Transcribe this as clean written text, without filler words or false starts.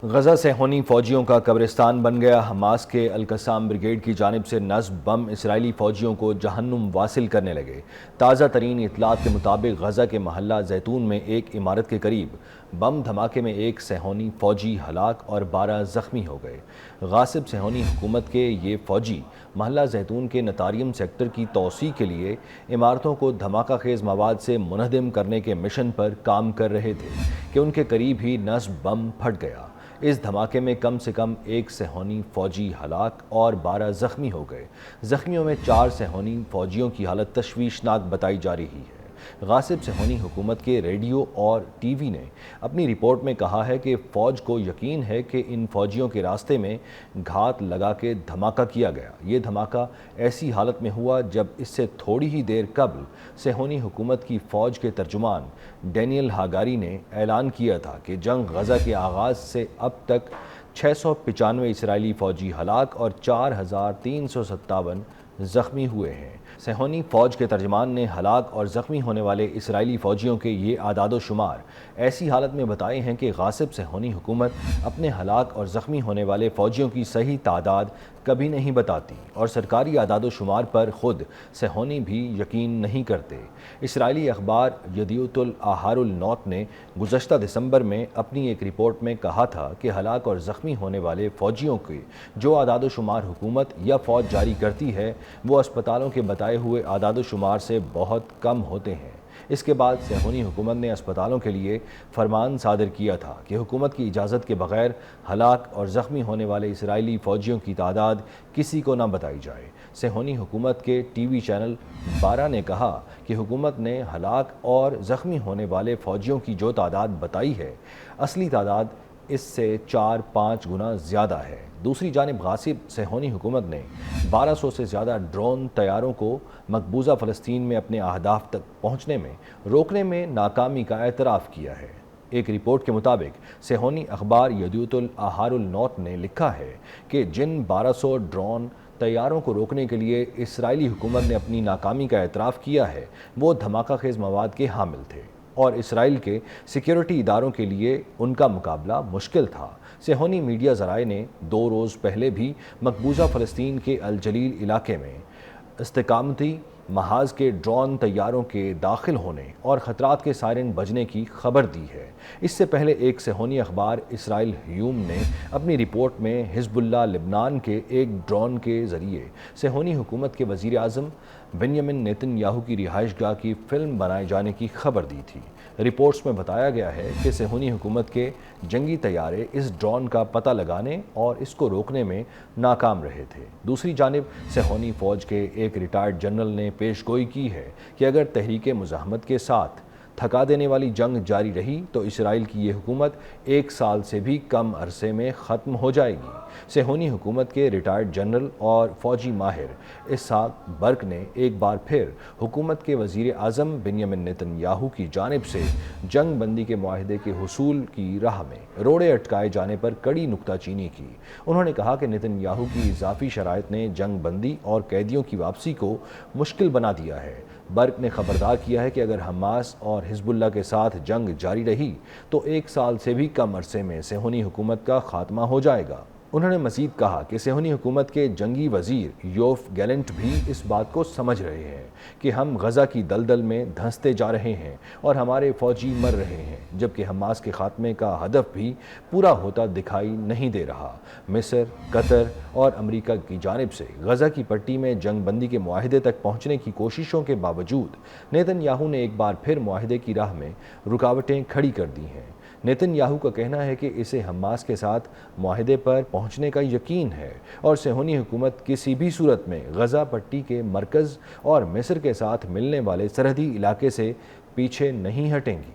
غزہ صہیونی فوجیوں کا قبرستان بن گیا۔ حماس کے القسام بریگیڈ کی جانب سے نصب بم اسرائیلی فوجیوں کو جہنم واصل کرنے لگے۔ تازہ ترین اطلاعات کے مطابق غزہ کے محلہ زیتون میں ایک عمارت کے قریب بم دھماکے میں ایک صہیونی فوجی ہلاک اور 12 زخمی ہو گئے۔ غاصب صہیونی حکومت کے یہ فوجی محلہ زیتون کے نتاریم سیکٹر کی توسیع کے لیے عمارتوں کو دھماکہ خیز مواد سے منہدم کرنے کے مشن پر کام کر رہے تھے کہ ان کے قریب ہی نصب بم پھٹ گیا۔ اس دھماکے میں کم سے کم ایک صہیونی فوجی ہلاک اور 12 زخمی ہو گئے۔ زخمیوں میں 4 صہیونی فوجیوں کی حالت تشویشناک بتائی جا رہی ہے۔ غاصب صہیونی حکومت کے ریڈیو اور ٹی وی نے اپنی رپورٹ میں کہا ہے کہ فوج کو یقین ہے کہ ان فوجیوں کے راستے میں گھات لگا کے دھماکہ کیا گیا۔ یہ دھماکہ ایسی حالت میں ہوا جب اس سے تھوڑی ہی دیر قبل صہیونی حکومت کی فوج کے ترجمان ڈینیل ہاگاری نے اعلان کیا تھا کہ جنگ غزہ کے آغاز سے اب تک 695 اسرائیلی فوجی ہلاک اور 4357 زخمی ہوئے ہیں۔ صہیونی فوج کے ترجمان نے ہلاک اور زخمی ہونے والے اسرائیلی فوجیوں کے یہ اعداد و شمار ایسی حالت میں بتائے ہیں کہ غاصب صہیونی حکومت اپنے ہلاک اور زخمی ہونے والے فوجیوں کی صحیح تعداد کبھی نہیں بتاتی اور سرکاری اعداد و شمار پر خود صہیونی بھی یقین نہیں کرتے۔ اسرائیلی اخبار یدیعوت الاحرار النوت نے گزشتہ دسمبر میں اپنی ایک رپورٹ میں کہا تھا کہ ہلاک اور زخمی ہونے والے فوجیوں کے جو اعداد و شمار حکومت یا فوج جاری کرتی ہے وہ اسپتالوں کے بتائے ہوئے اعداد و شمار سے بہت کم ہوتے ہیں۔ اس کے بعد صہیونی حکومت نے اسپتالوں کے لیے فرمان صادر کیا تھا کہ حکومت کی اجازت کے بغیر ہلاک اور زخمی ہونے والے اسرائیلی فوجیوں کی تعداد کسی کو نہ بتائی جائے۔ صہیونی حکومت کے ٹی وی چینل 12 نے کہا کہ حکومت نے ہلاک اور زخمی ہونے والے فوجیوں کی جو تعداد بتائی ہے اصلی تعداد اس سے 4-5 گنا زیادہ ہے۔ دوسری جانب غاصب صہیونی حکومت نے 1200 سے زیادہ ڈرون طیاروں کو مقبوضہ فلسطین میں اپنے اہداف تک پہنچنے میں روکنے میں ناکامی کا اعتراف کیا ہے۔ ایک رپورٹ کے مطابق صہیونی اخبار یدیعوت الاحرار النوت نے لکھا ہے کہ جن 1200 ڈرون طیاروں کو روکنے کے لیے اسرائیلی حکومت نے اپنی ناکامی کا اعتراف کیا ہے وہ دھماکہ خیز مواد کے حامل تھے اور اسرائیل کے سیکیورٹی اداروں کے لیے ان کا مقابلہ مشکل تھا۔ صہیونی میڈیا ذرائع نے 2 روز پہلے بھی مقبوضہ فلسطین کے الجلیل علاقے میں استقامتی محاذ کے ڈرون طیاروں کے داخل ہونے اور خطرات کے سائرن بجنے کی خبر دی ہے۔ اس سے پہلے ایک صہیونی اخبار اسرائیل ہیوم نے اپنی رپورٹ میں حزب اللہ لبنان کے ایک ڈرون کے ذریعے صہیونی حکومت کے وزیر اعظم بنیامین نیتن یاہو کی رہائش گاہ کی فلم بنائے جانے کی خبر دی تھی۔ رپورٹس میں بتایا گیا ہے کہ صہیونی حکومت کے جنگی طیارے اس ڈرون کا پتہ لگانے اور اس کو روکنے میں ناکام رہے تھے۔ دوسری جانب صہیونی فوج کے ایک ریٹائرڈ جنرل نے پیش گوئی کی ہے کہ اگر تحریک مزاحمت کے ساتھ تھکا دینے والی جنگ جاری رہی تو اسرائیل کی یہ حکومت 1 سال سے بھی کم عرصے میں ختم ہو جائے گی۔ صہیونی حکومت کے ریٹائرڈ جنرل اور فوجی ماہر اسحاق برق نے ایک بار پھر حکومت کے وزیر اعظم بنیامین نیتن یاہو کی جانب سے جنگ بندی کے معاہدے کے حصول کی راہ میں روڑے اٹکائے جانے پر کڑی نکتہ چینی کی۔ انہوں نے کہا کہ نیتن یاہو کی اضافی شرائط نے جنگ بندی اور قیدیوں کی واپسی کو مشکل بنا دیا ہے۔ برق نے خبردار کیا ہے کہ اگر حماس اور حزب اللہ کے ساتھ جنگ جاری رہی تو 1 سال سے بھی کم عرصے میں صہیونی حکومت کا خاتمہ ہو جائے گا۔ انہوں نے مزید کہا کہ صہیونی حکومت کے جنگی وزیر یوف گیلنٹ بھی اس بات کو سمجھ رہے ہیں کہ ہم غزہ کی دلدل میں دھنستے جا رہے ہیں اور ہمارے فوجی مر رہے ہیں، جبکہ حماس کے خاتمے کا ہدف بھی پورا ہوتا دکھائی نہیں دے رہا۔ مصر، قطر اور امریکہ کی جانب سے غزہ کی پٹی میں جنگ بندی کے معاہدے تک پہنچنے کی کوششوں کے باوجود نیتن یاہو نے ایک بار پھر معاہدے کی راہ میں رکاوٹیں کھڑی کر دی ہیں۔ نیتن یاہو کا کہنا ہے کہ اسے حماس کے ساتھ معاہدے پر پہنچنے کا یقین ہے اور صہیونی حکومت کسی بھی صورت میں غزہ پٹی کے مرکز اور مصر کے ساتھ ملنے والے سرحدی علاقے سے پیچھے نہیں ہٹیں گی۔